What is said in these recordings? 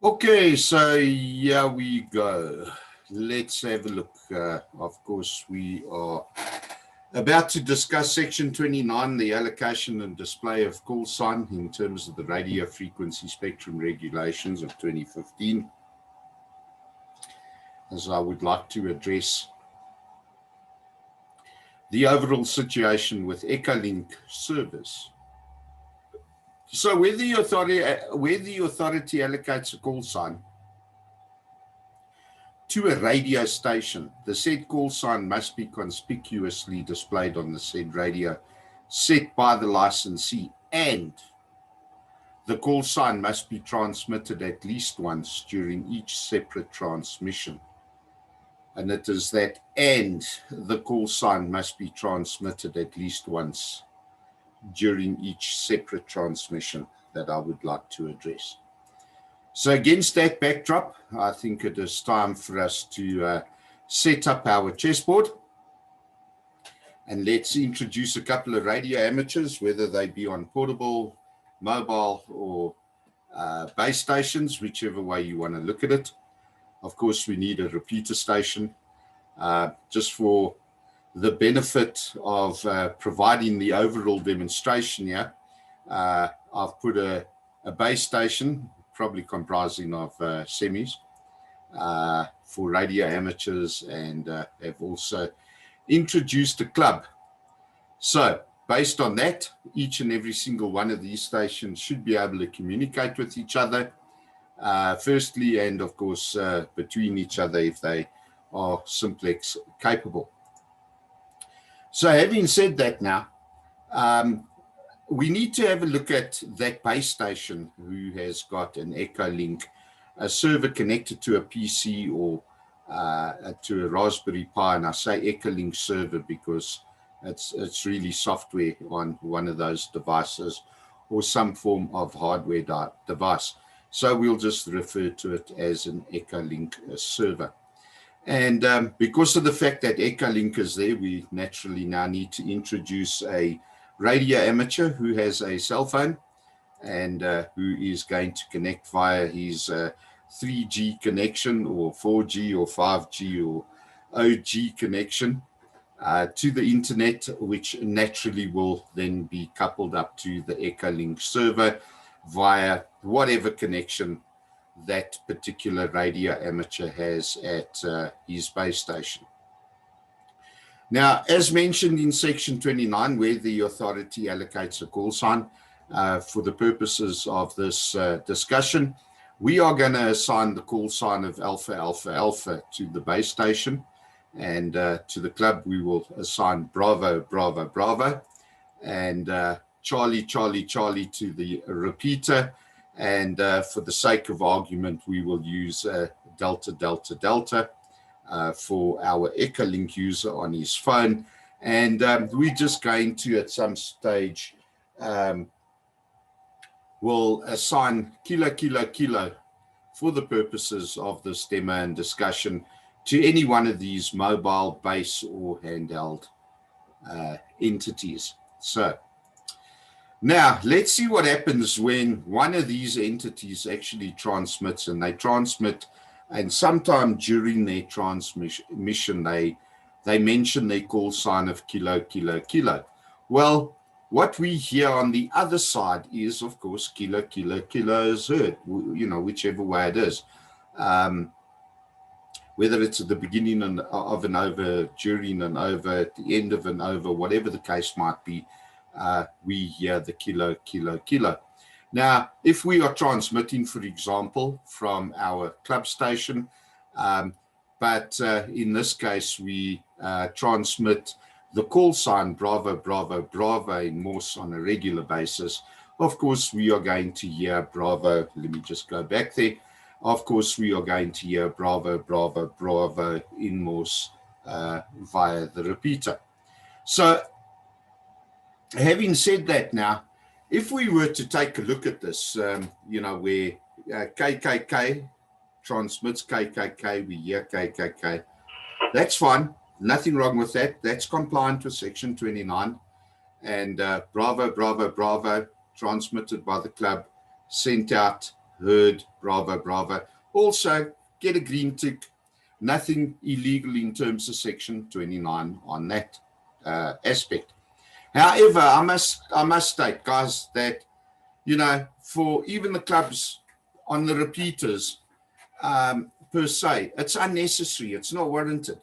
Okay, so here we go. Let's have a look. Of course, we are about to discuss Section 29, the allocation and display of call sign in terms of the radio frequency spectrum regulations of 2015, as I would like to address the overall situation with EchoLink service. So where the authority allocates a call sign to a radio station, the said call sign must be conspicuously displayed on the said radio set by the licensee, and the call sign must be transmitted at least once during each separate transmission. And it is that and the call sign must be transmitted at least once during each separate transmission that I would like to address. So against that backdrop, I think it is time for us to set up our chessboard. And let's introduce a couple of radio amateurs, whether they be on portable, mobile, or base stations, whichever way you want to look at it. Of course, we need a repeater station. Just for the benefit of providing the overall demonstration here, I've put a base station, probably comprising of semis, for radio amateurs, and have also introduced a club. So based on that, each and every single one of these stations should be able to communicate with each other, firstly, and of course between each other if they are simplex capable. So having said that now, we need to have a look at that base station who has got an EchoLink, a server connected to a PC or to a Raspberry Pi. And I say EchoLink server because it's really software on one of those devices or some form of hardware device. So we'll just refer to it as an EchoLink server. And because of the fact that EchoLink is there, we naturally now need to introduce a radio amateur who has a cell phone and who is going to connect via his 3G connection or 4G or 5G or OG connection to the internet, which naturally will then be coupled up to the EchoLink server via whatever connection that particular radio amateur has at his base station. Now, as mentioned in Section 29, where the authority allocates a call sign, for the purposes of this discussion, we are going to assign the call sign of Alpha Alpha Alpha to the base station, and to the club we will assign Bravo Bravo Bravo, and Charlie Charlie Charlie to the repeater, and for the sake of argument we will use Delta Delta Delta for our EchoLink user on his phone. And we're just going to, at some stage, we'll assign Kilo Kilo Kilo for the purposes of this demo and discussion to any one of these mobile, base, or handheld entities. So now let's see what happens when one of these entities actually transmits, and they transmit, and sometime during their transmission, they mention their call sign of Kilo Kilo Kilo. Well, what we hear on the other side is, of course, Kilo Kilo Kilo is heard, whichever way it is. Whether it's at the beginning of an over, during an over, at the end of an over, whatever the case might be, we hear the Kilo Kilo Kilo. Now, if we are transmitting, for example, from our club station, but in this case, we transmit the call sign Bravo, Bravo, Bravo in Morse on a regular basis, of course, we are going to hear Bravo. Let me just go back there. Of course, we are going to hear Bravo, Bravo, Bravo in Morse via the repeater. So, having said that now, if we were to take a look at this, where KKK transmits KKK, we hear KKK, that's fine. Nothing wrong with that. That's compliant with Section 29. And Bravo, Bravo, Bravo, transmitted by the club, sent out heard. Bravo, bravo. Also, get a green tick. Nothing illegal in terms of Section 29 on that aspect. However, I must state, guys, that, you know, for even the clubs on the repeaters per se, it's unnecessary. It's not warranted.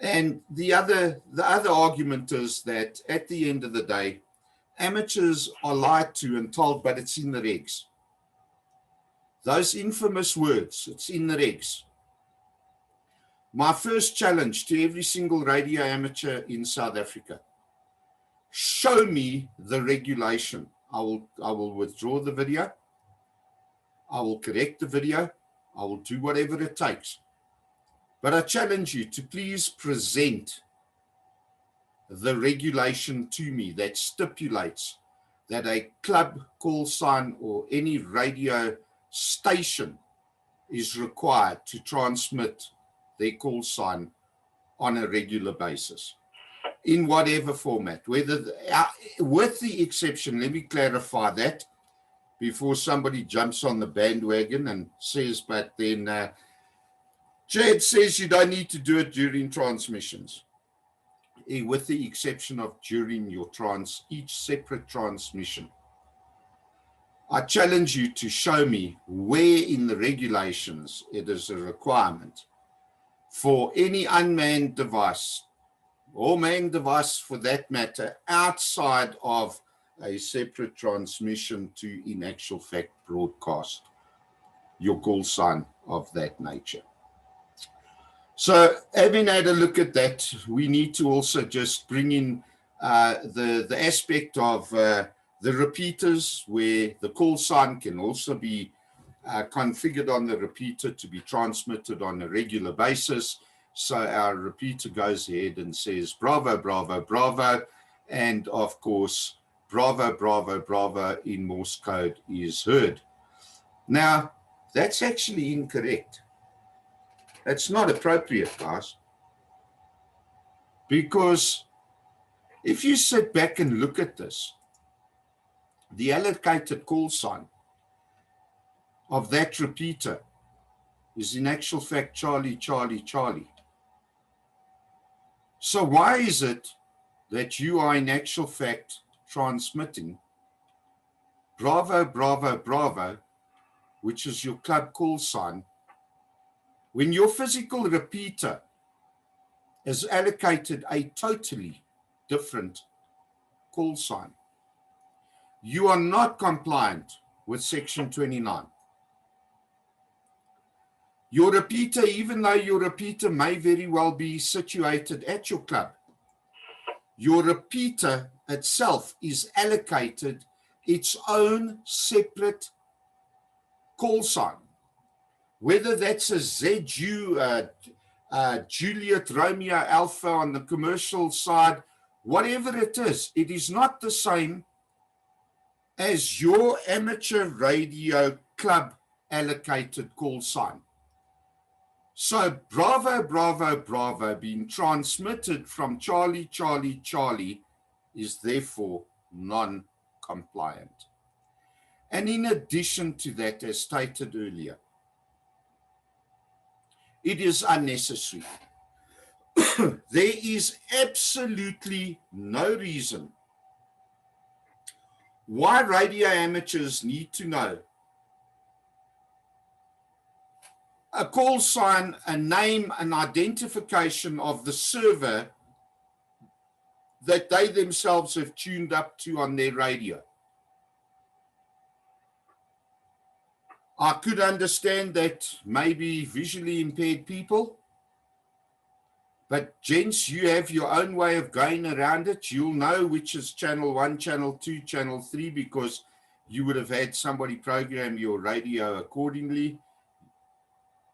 And the other argument is that at the end of the day, amateurs are lied to and told, but it's in the regs. Those infamous words, it's in the regs. My first challenge to every single radio amateur in South Africa: show me the regulation. I will withdraw the video. I will correct the video. I will do whatever it takes. But I challenge you to please present the regulation to me that stipulates that a club call sign or any radio station is required to transmit their call sign on a regular basis, in whatever format, whether with the exception, let me clarify that before somebody jumps on the bandwagon and says, but then Jed says you don't need to do it during transmissions, with the exception of during your each separate transmission. I challenge you to show me where in the regulations it is a requirement for any unmanned device or manned device for that matter outside of a separate transmission to, in actual fact, broadcast your call sign of that nature. So having had a look at that, we need to also just bring in the aspect of the repeaters, where the call sign can also be configured on the repeater to be transmitted on a regular basis. So our repeater goes ahead and says, bravo, bravo, bravo. And of course, bravo, bravo, bravo in Morse code is heard. Now, that's actually incorrect. It's not appropriate, guys. Because if you sit back and look at this, the allocated call sign of that repeater is in actual fact Charlie, Charlie, Charlie. So why is it that you are in actual fact transmitting bravo, bravo, bravo, which is your club call sign, when your physical repeater is allocated a totally different call sign? You are not compliant with Section 29. Your repeater, even though your repeater may very well be situated at your club, your repeater itself is allocated its own separate call sign. Whether that's a ZU, Juliet, Romeo, Alpha on the commercial side, whatever it is not the same as your amateur radio club allocated call sign. So bravo, bravo, bravo being transmitted from Charlie, Charlie, Charlie is therefore non-compliant. And in addition to that, as stated earlier, it is unnecessary. There is absolutely no reason why radio amateurs need to know a call sign, a name, an identification of the server that they themselves have tuned up to on their radio. I could understand that maybe visually impaired people, but gents, you have your own way of going around it. You'll know which is channel 1, channel 2, channel 3, because you would have had somebody program your radio accordingly.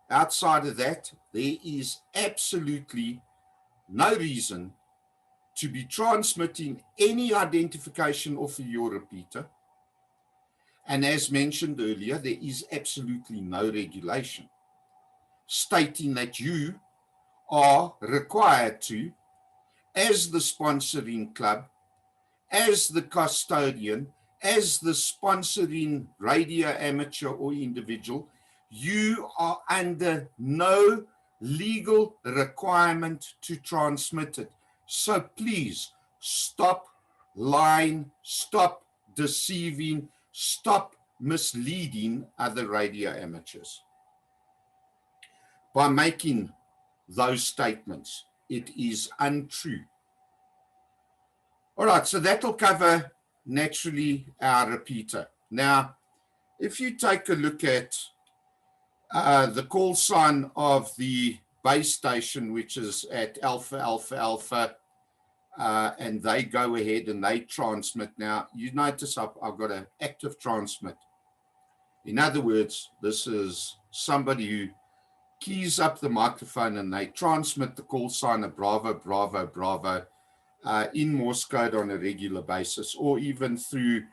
Outside of that, there is absolutely no reason to be transmitting any identification off of your repeater. And as mentioned earlier, there is absolutely no regulation stating that you are required to, as the sponsoring club, as the custodian, as the sponsoring radio amateur or individual, you are under no legal requirement to transmit it. So please stop lying, stop deceiving, stop misleading other radio amateurs by making those statements. It is untrue. All right, so that'll cover naturally our repeater. Now, if you take a look at the call sign of the base station, which is at alpha, alpha, alpha, and they go ahead and they transmit. Now, you notice I've got an active transmit. In other words, this is somebody who keys up the microphone and they transmit the call sign of Bravo, Bravo, Bravo in Morse code on a regular basis, or even through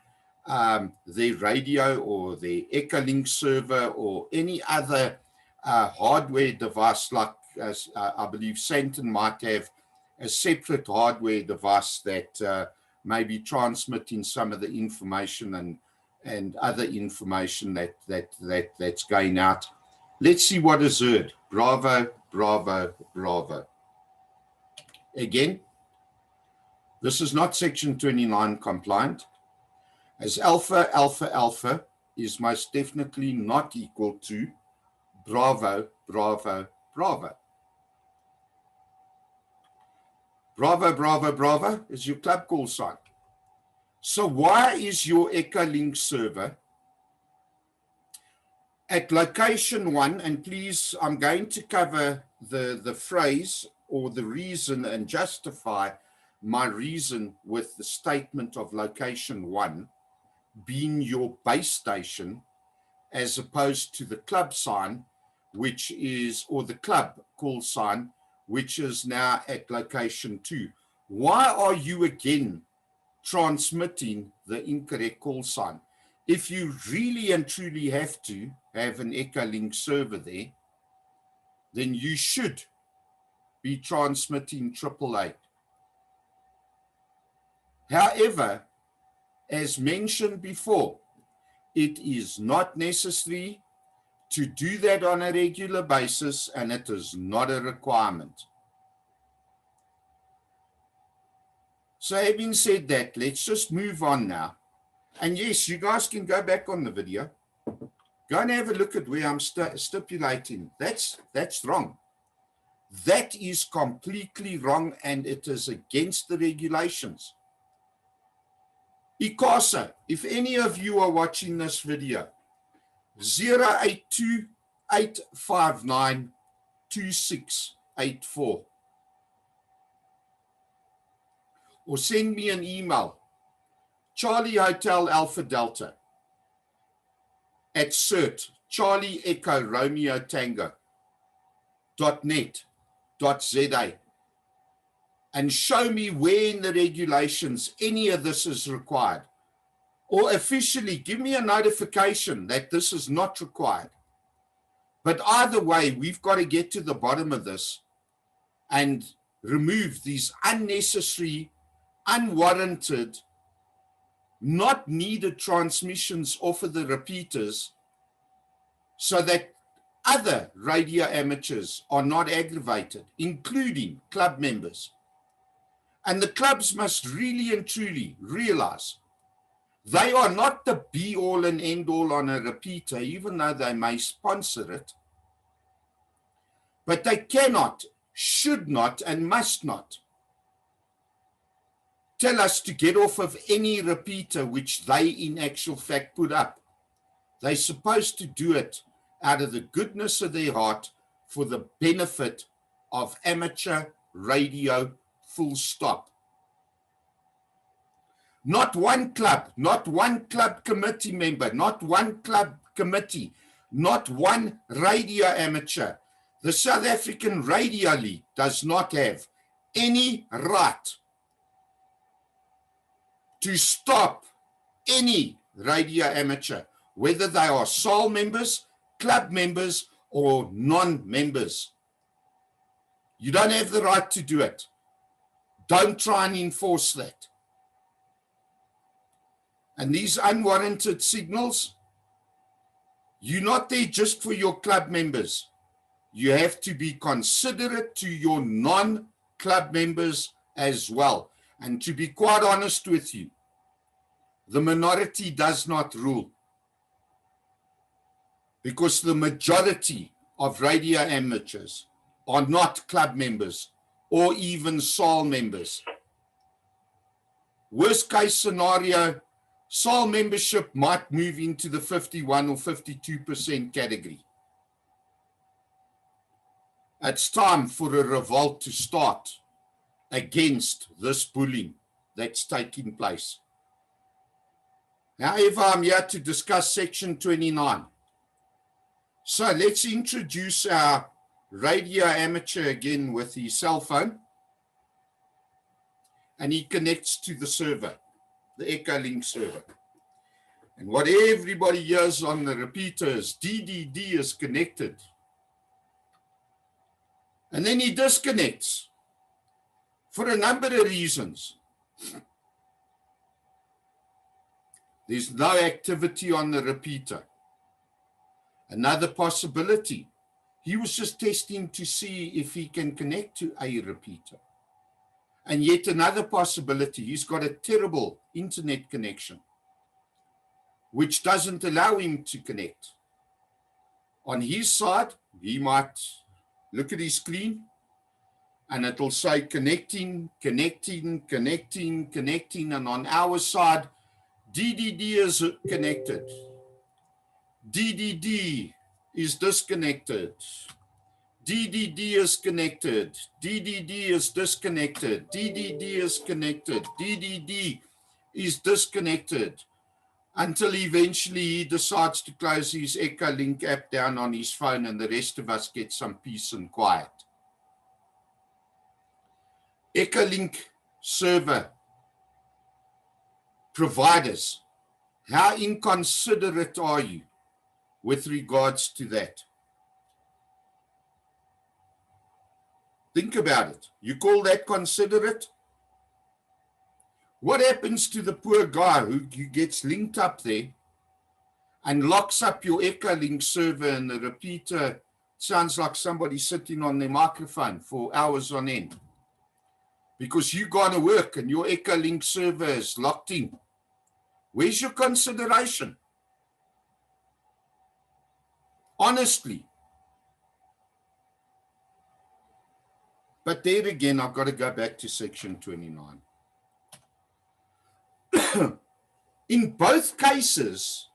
their radio or their EchoLink server or any other hardware device, like I believe Santon might have a separate hardware device that may be transmitting some of the information and other information that's going out. Let's see what is heard. Bravo, Bravo, Bravo. Again, this is not Section 29 compliant, as alpha, alpha, alpha is most definitely not equal to Bravo, Bravo, Bravo. Bravo, Bravo, Bravo is your club call sign. So why is your EchoLink server at location 1, and please, I'm going to cover the phrase or the reason and justify my reason with the statement of location 1 being your base station as opposed to the club sign, which is, or the club call sign, which is now at location 2. Why are you again transmitting the incorrect call sign? If you really and truly have to have an EchoLink server there, then you should be transmitting AAA. However, as mentioned before, it is not necessary to do that on a regular basis, and it is not a requirement. So having said that, let's just move on now. And yes, you guys can go back on the video. Go and have a look at where I'm stipulating. That's wrong. That is completely wrong, and it is against the regulations. ICASA, if any of you are watching this video, 082-859-2684. Or send me an email, Charlie Hotel Alpha Delta at cert, Charlie Echo Romeo Tango .net.za, and show me where in the regulations any of this is required. Or officially give me a notification that this is not required. But either way, we've got to get to the bottom of this and remove these unnecessary, unwarranted, not needed transmissions off of the repeaters, so that other radio amateurs are not aggravated, including club members. And the clubs must really and truly realize they are not the be-all and end-all on a repeater, even though they may sponsor it. But they cannot, should not, and must not tell us to get off of any repeater which they in actual fact put up. They're supposed to do it out of the goodness of their heart for the benefit of amateur radio, full stop. Not one club, not one club committee member, not one club committee, not one radio amateur. The South African Radio League does not have any right to stop any radio amateur, whether they are sole members, club members, or non-members. You don't have the right to do it. Don't try and enforce that. And these unwarranted signals, you're not there just for your club members. You have to be considerate to your non-club members as well. And to be quite honest with you, the minority does not rule, because the majority of radio amateurs are not club members or even SAL members. Worst case scenario, SAL membership might move into the 51 or 52% category. It's time for a revolt to start against this bullying that's taking place. However, I'm here to discuss Section 29. So let's introduce our radio amateur again with his cell phone. And he connects to the server, the EchoLink server. And what everybody hears on the repeater is DDD is connected. And then he disconnects for a number of reasons. There's no activity on the repeater. Another possibility, he was just testing to see if he can connect to a repeater. And yet another possibility, he's got a terrible internet connection, which doesn't allow him to connect. On his side, he might look at his screen and it'll say connecting, connecting, connecting, connecting. And on our side, DDD is connected. DDD is disconnected. DDD is connected. DDD is disconnected. DDD is connected. DDD is disconnected. Until eventually he decides to close his EchoLink app down on his phone and the rest of us get some peace and quiet. EchoLink server providers, how inconsiderate are you with regards to that? Think about it. You call that considerate? What happens to the poor guy who gets linked up there and locks up your EchoLink server and the repeater sounds like somebody sitting on their microphone for hours on end? Because you're going to work and your EchoLink server is locked in. Where's your consideration? Honestly. But there again, I've got to go back to Section 29. In both cases,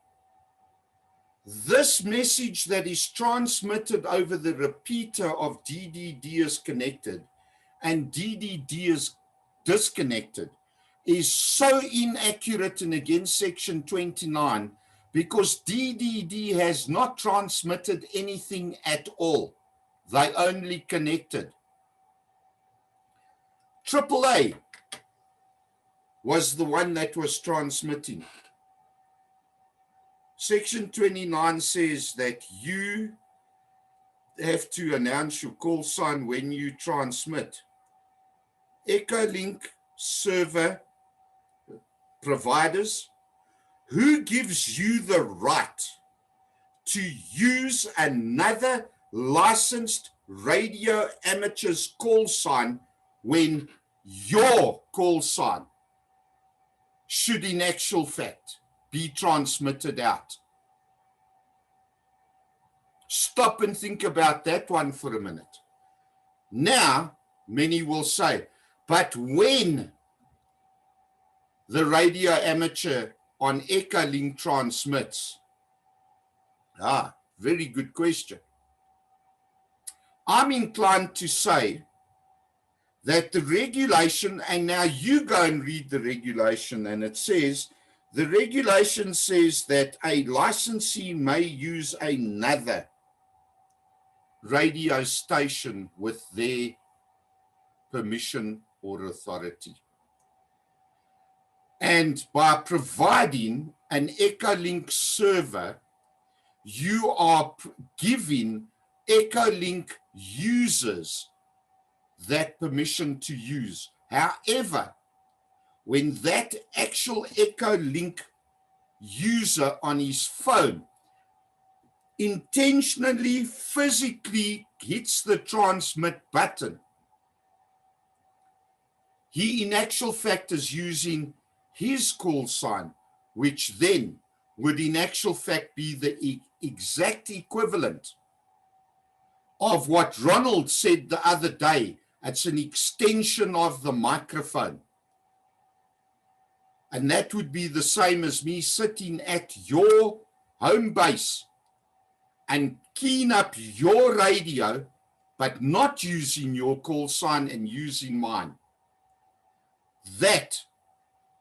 this message that is transmitted over the repeater of DDD is connected and DDD is disconnected is so inaccurate and against Section 29 because DDD has not transmitted anything at all. They only connected. AAA was the one that was transmitting. Section 29 says that you have to announce your call sign when you transmit. EchoLink server providers, who gives you the right to use another licensed radio amateur's call sign when your call sign should in actual fact be transmitted out? Stop and think about that one for a minute. Now, many will say, but when the radio amateur on EchoLink transmits? Very good question. I'm inclined to say that the regulation, and now you go and read the regulation, and it says, the regulation says that a licensee may use another radio station with their permission or authority. And by providing an EchoLink server, you are giving EchoLink users that permission to use. However, when that actual EchoLink user on his phone intentionally, physically hits the transmit button, he in actual fact is using his call sign, which then would in actual fact be the exact equivalent of what Ronald said the other day. It's an extension of the microphone. And that would be the same as me sitting at your home base and keying up your radio, but not using your call sign and using mine. That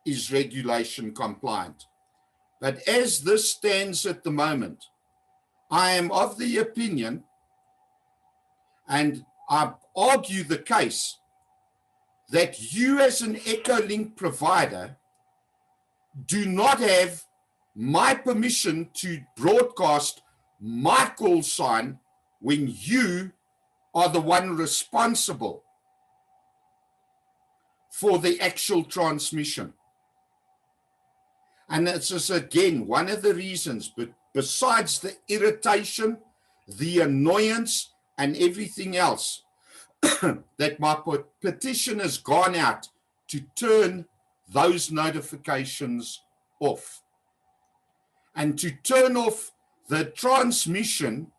is regulation compliant. But as this stands at the moment, I am of the opinion, and I argue the case, that you as an EchoLink provider do not have my permission to broadcast my call sign when you are the one responsible for the actual transmission. And this is again one of the reasons, but besides the irritation, the annoyance, and everything else, that my petition has gone out to turn those notifications off and to turn off the transmission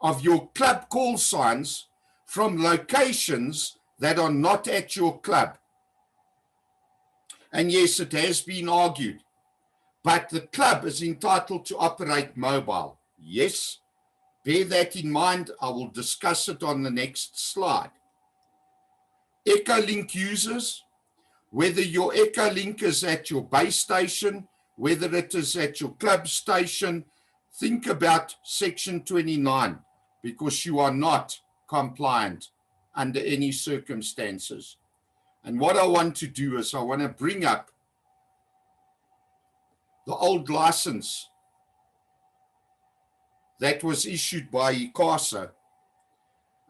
of your club call signs from locations that are not at your club. And yes, it has been argued, but the club is entitled to operate mobile. Yes, bear that in mind. I will discuss it on the next slide. EchoLink users, whether your EchoLink is at your base station, whether it is at your club station, think about Section 29, because you are not compliant under any circumstances. And what I want to do is I want to bring up the old license that was issued by ICASA.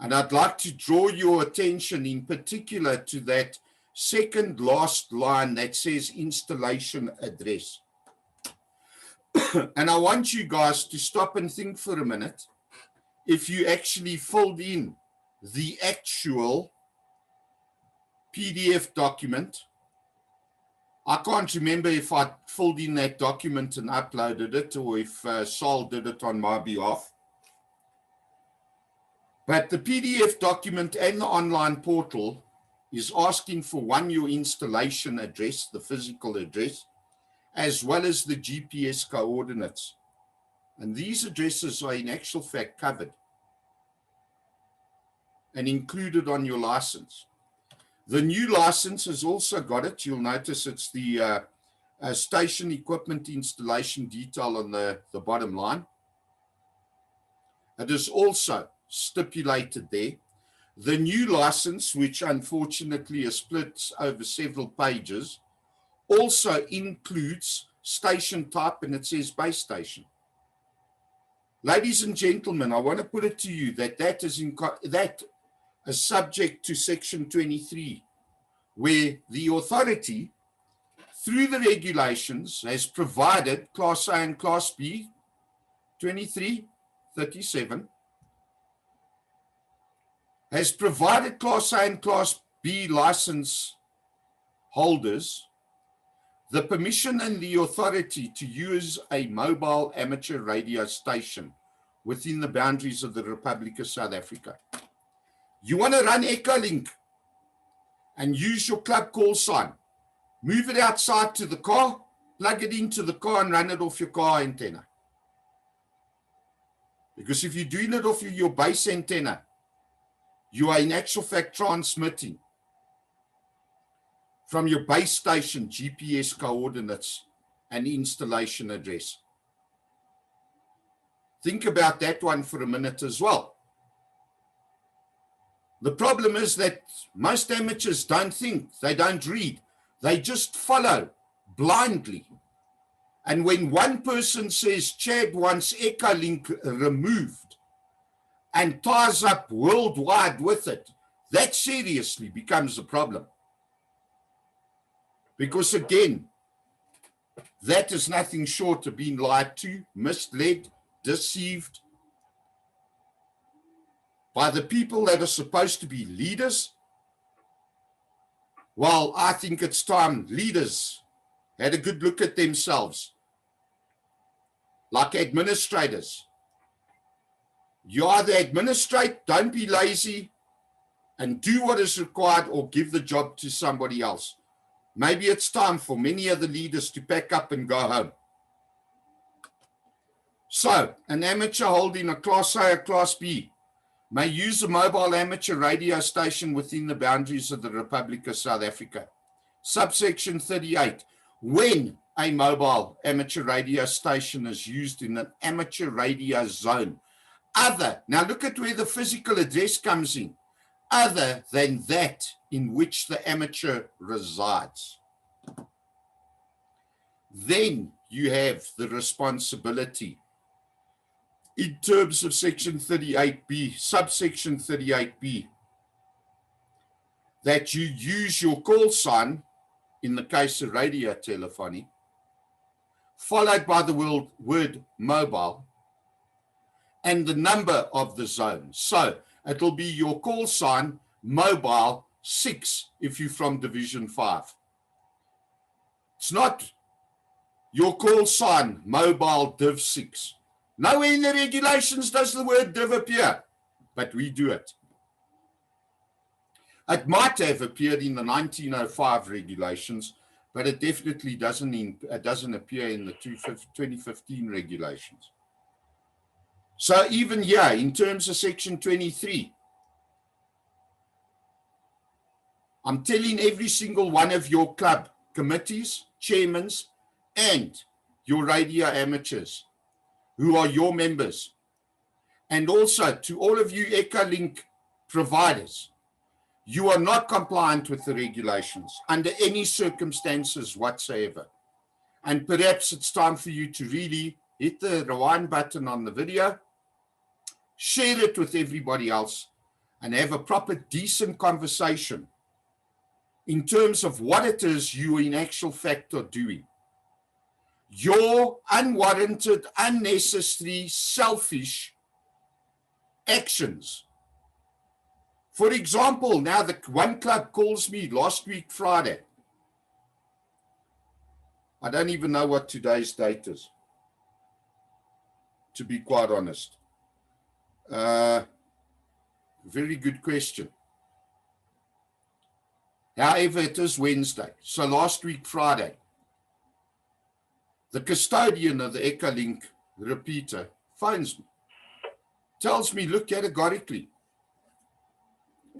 And I'd like to draw your attention in particular to that second last line that says installation address. And I want you guys to stop and think for a minute. If you actually filled in the actual PDF document, I can't remember if I filled in that document and uploaded it or if Saul did it on my behalf. But the PDF document and the online portal is asking for one, your installation address, the physical address, as well as the GPS coordinates. And these addresses are in actual fact covered and included on your license. The new license has also got it. You'll notice it's the station equipment installation detail on the bottom line. It is also stipulated there. The new license, which unfortunately is split over several pages, also includes station type, and it says base station. Ladies and gentlemen, I want to put it to you that that is subject to Section 23, where the authority, through the regulations, has provided Class A and Class B, 2337, has provided Class A and Class B license holders the permission and the authority to use a mobile amateur radio station within the boundaries of the Republic of South Africa. You want to run EchoLink and use your club call sign, move it outside to the car, plug it into the car and run it off your car antenna. Because if you're doing it off your base antenna, you are in actual fact transmitting from your base station GPS coordinates and installation address. Think about that one for a minute as well. The problem is that most amateurs don't think, they don't read, they just follow blindly. And when one person says Chad wants EchoLink removed and ties up worldwide with it, that seriously becomes a problem. Because again, that is nothing short of being lied to, misled, deceived by the people that are supposed to be leaders. Well, I think it's time leaders had a good look at themselves. Like administrators. You either administrate, don't be lazy, and do what is required, or give the job to somebody else. Maybe it's time for many of the leaders to pack up and go home. So, an amateur holding a Class A or Class B may use a mobile amateur radio station within the boundaries of the Republic of South Africa. Subsection 38. When a mobile amateur radio station is used in an amateur radio zone, now look at where the physical address comes in, other than that in which the amateur resides, then you have the responsibility in terms of section 38B, subsection 38B, that you use your call sign in the case of radio telephony, followed by the word mobile and the number of the zone. So it will be your call sign mobile 6 if you're from Division 5. It's not your call sign mobile Div 6. Nowhere in the regulations does the word div appear, but we do it. It might have appeared in the 1905 regulations, but it definitely doesn't appear in the 2015 regulations. So even here, in terms of section 23, I'm telling every single one of your club committees, chairmen, and your radio amateurs who are your members, and also to all of you EchoLink providers, you are not compliant with the regulations under any circumstances whatsoever. And perhaps it's time for you to really hit the rewind button on the video, share it with everybody else, and have a proper, decent conversation in terms of what it is you in actual fact are doing. Your unwarranted, unnecessary, selfish actions. For example, now the one club calls me last week Friday. I don't even know what today's date is, to be quite honest. Very good question. However, it is Wednesday. So last week Friday, the custodian of the EchoLink repeater phones me, tells me, look, categorically,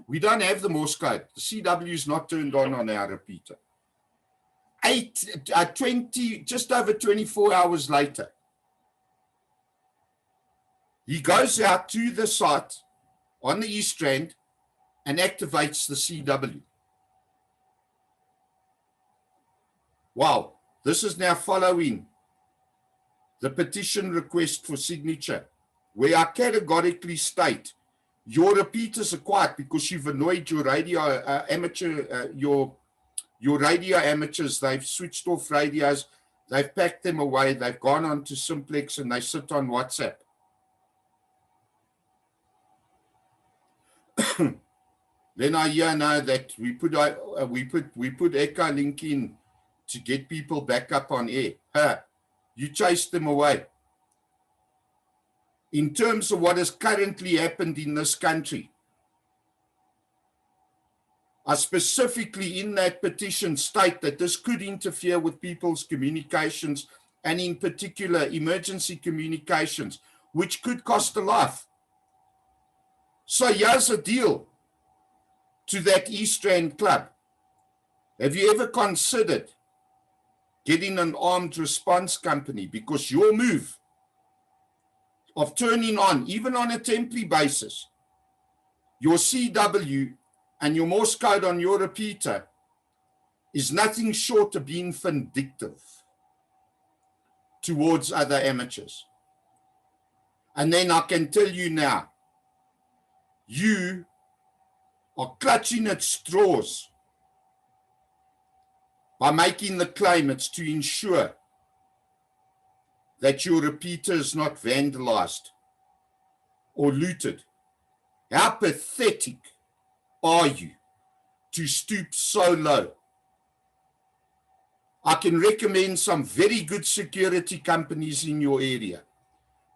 we don't have the Morse code. The CW is not turned on our repeater. 20, just over 24 hours later, he goes out to the site on the East Rand and activates the CW. Wow. This is now following the petition request for signature, where I categorically state your repeaters are quiet because you've annoyed your radio amateur, your radio amateurs. They've switched off radios, they've packed them away, they've gone on to Simplex, and they sit on WhatsApp. Then I hear now that we put EchoLink in to get people back up on air. You chased them away. In terms of what has currently happened in this country, I specifically in that petition state that this could interfere with people's communications, and in particular emergency communications, which could cost a life. So here's a deal to that East Rand club. Have you ever considered getting an armed response company? Because your move of turning on, even on a temporary basis, your CW and your Morse code on your repeater is nothing short of being vindictive towards other amateurs. And then I can tell you now, you are clutching at straws by making the claim it's to ensure that your repeater is not vandalized or looted. How pathetic are you to stoop so low? I can recommend some very good security companies in your area,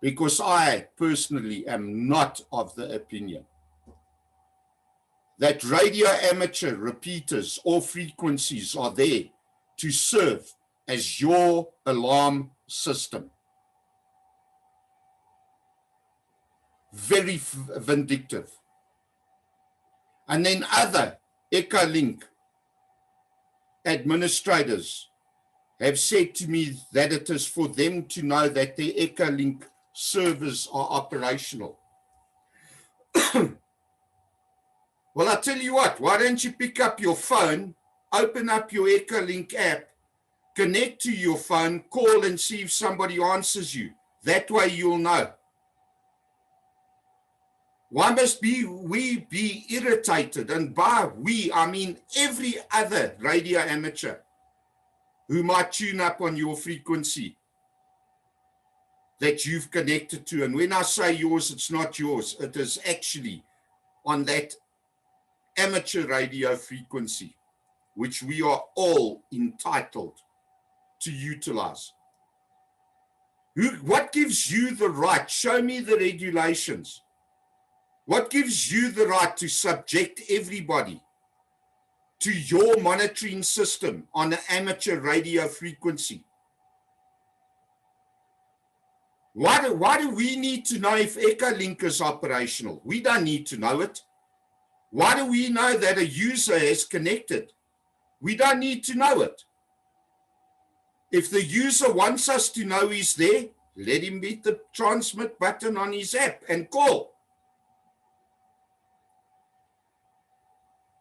because I personally am not of the opinion that radio amateur repeaters or frequencies are there to serve as your alarm system. Very vindictive. And then other EchoLink administrators have said to me that it is for them to know that their EchoLink servers are operational. Well, I tell you what, why don't you pick up your phone, open up your EchoLink app, connect to your phone, call and see if somebody answers you. That way you'll know. Why must we be irritated? And by we, I mean every other radio amateur who might tune up on your frequency that you've connected to. And when I say yours, it's not yours. It is actually on that amateur radio frequency, which we are all entitled to utilize. What gives you the right? Show me the regulations. What gives you the right to subject everybody to your monitoring system on an amateur radio frequency? Why do we need to know if EchoLink is operational? We don't need to know it. Why do we know that a user is connected? We don't need to know it. If the user wants us to know he's there, let him hit the transmit button on his app and call.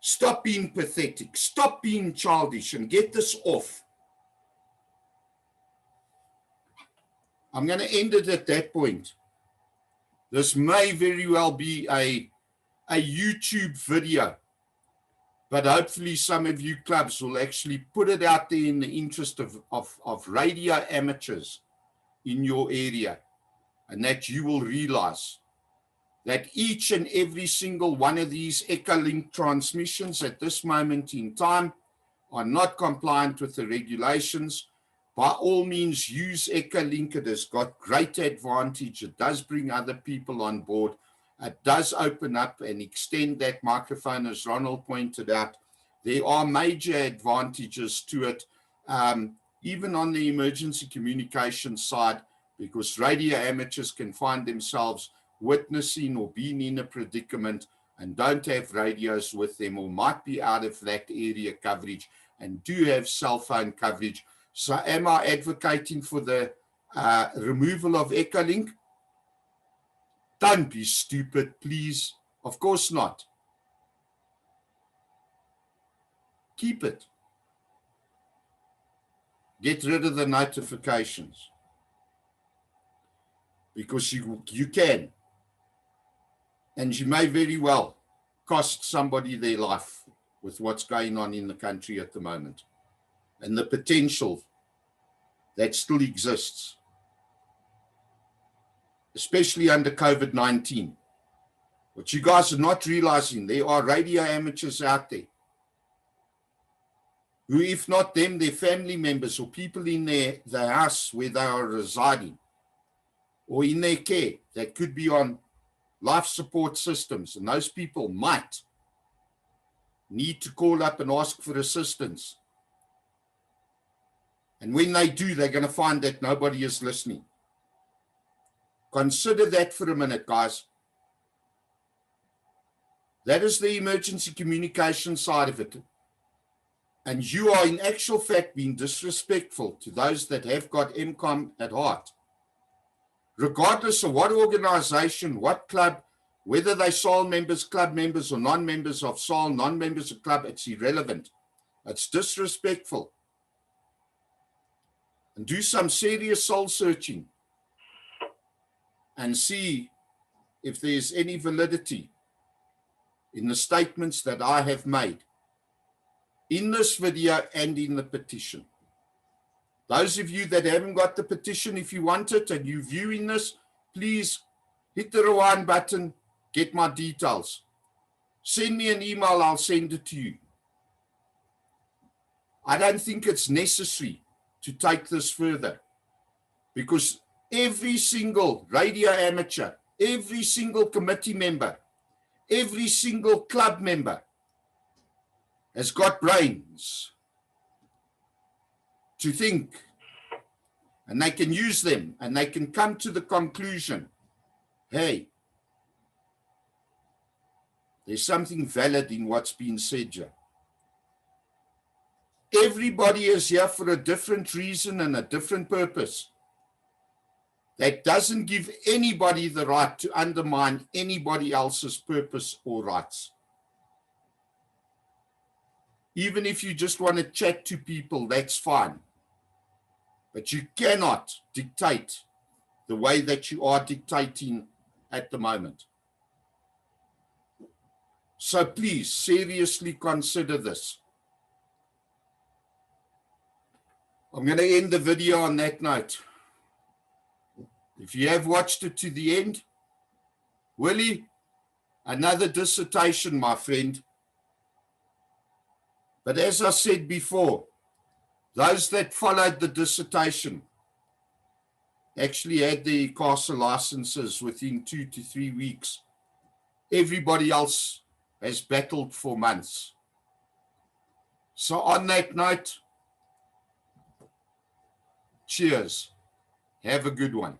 Stop being pathetic. Stop being childish and get this off. I'm going to end it at that point. This may very well be a YouTube video, but hopefully some of you clubs will actually put it out there in the interest of radio amateurs in your area, and that you will realize that each and every single one of these EchoLink transmissions at this moment in time are not compliant with the regulations. By all means, use EchoLink. It has got great advantage. It does bring other people on board. It does open up and extend that microphone, as Ronald pointed out. There are major advantages to it, even on the emergency communication side, because radio amateurs can find themselves witnessing or being in a predicament and don't have radios with them, or might be out of that area coverage and do have cell phone coverage. So am I advocating for the removal of EchoLink? Don't be stupid, please. Of course not. Keep it. Get rid of the notifications, because you can. And you may very well cost somebody their life with what's going on in the country at the moment, and the potential that still exists, especially under COVID-19. What you guys are not realizing, there are radio amateurs out there who, if not them, their family members or people in their house where they are residing, or in their care, that could be on life support systems, and those people might need to call up and ask for assistance. And when they do, they're going to find that nobody is listening. Consider that for a minute, guys. That is the emergency communication side of it. And you are in actual fact being disrespectful to those that have got MCOM at heart. Regardless of what organization, what club, whether they're SAL members, club members, or non-members of SAL, non-members of club, it's irrelevant. It's disrespectful. And do some serious soul searching and see if there's any validity in the statements that I have made in this video and in the petition. Those of you that haven't got the petition, if you want it and you're viewing this, please hit the rewind button, get my details. Send me an email, I'll send it to you. I don't think it's necessary to take this further, because every single radio amateur, every single committee member, every single club member has got brains to think, and they can use them, and they can come to the conclusion, hey, there's something valid in what's been said here. Everybody is here for a different reason and a different purpose. That doesn't give anybody the right to undermine anybody else's purpose or rights. Even if you just want to chat to people, that's fine. But you cannot dictate the way that you are dictating at the moment. So please seriously consider this. I'm going to end the video on that note. If you have watched it to the end, Willie, another dissertation, my friend. But as I said before, those that followed the dissertation actually had the CASA licenses within 2 to 3 weeks. Everybody else has battled for months. So on that note, cheers. Have a good one.